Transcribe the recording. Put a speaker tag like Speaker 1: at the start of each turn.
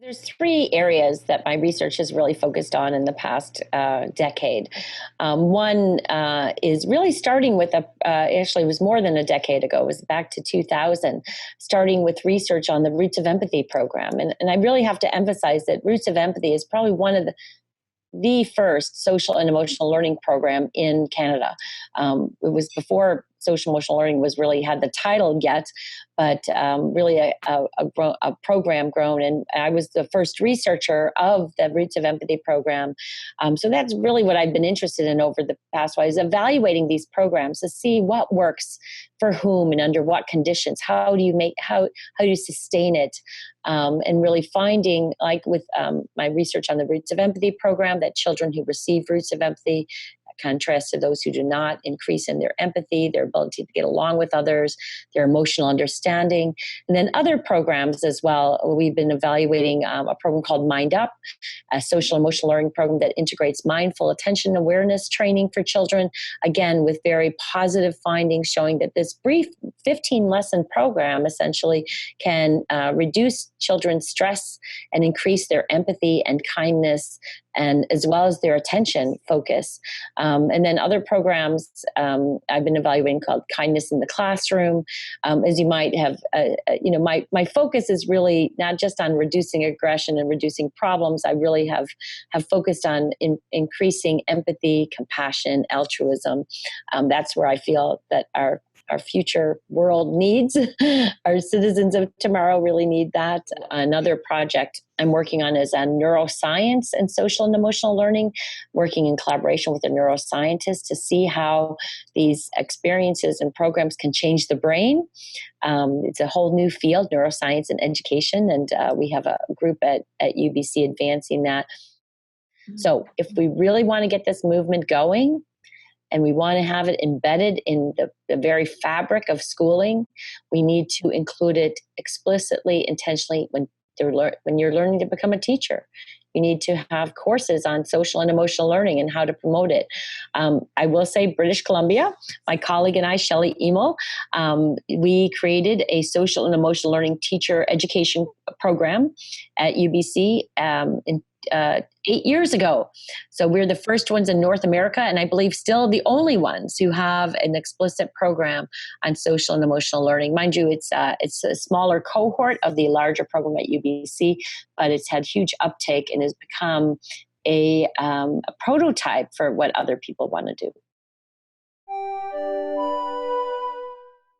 Speaker 1: There's three areas that my research has really focused on in the past decade. One is really starting with actually it was more than a decade ago, it was back to 2000, starting with research on the Roots of Empathy program. And I really have to emphasize that Roots of Empathy is probably one of the first social and emotional learning program in Canada. It was before social emotional learning was really had the title yet, but really a program grown. And I was the first researcher of the Roots of Empathy program. So that's really what I've been interested in over the past while, is evaluating these programs to see what works for whom and under what conditions. How do you sustain it? And really finding, like with my research on the Roots of Empathy program, that children who receive Roots of Empathy, contrast to those who do not, increase in their empathy, their ability to get along with others, their emotional understanding. And then other programs as well. We've been evaluating a program called Mind Up, a social emotional learning program that integrates mindful attention awareness training for children, again, with very positive findings showing that this brief 15-lesson program essentially can reduce children's stress and increase their empathy and kindness, and as well as their attention focus. And then other programs I've been evaluating called Kindness in the Classroom. As you might have, my focus is really not just on reducing aggression and reducing problems. I really have focused on increasing empathy, compassion, altruism. That's where I feel that our future world needs. Our citizens of tomorrow really need that. Another project I'm working on is on neuroscience and social and emotional learning, working in collaboration with a neuroscientist to see how these experiences and programs can change the brain. It's a whole new field, neuroscience and education, and we have a group at UBC advancing that. So if we really want to get this movement going, and we want to have it embedded in the very fabric of schooling, we need to include it explicitly, intentionally when you're learning to become a teacher. You need to have courses on social and emotional learning and how to promote it. I will say British Columbia, my colleague and I, Shelley Emo, we created a social and emotional learning teacher education program at UBC in 8 years ago. So we're the first ones in North America, and I believe still the only ones who have an explicit program on social and emotional learning. Mind you, it's a smaller cohort of the larger program at UBC, but it's had huge uptake and has become a prototype for what other people want to do.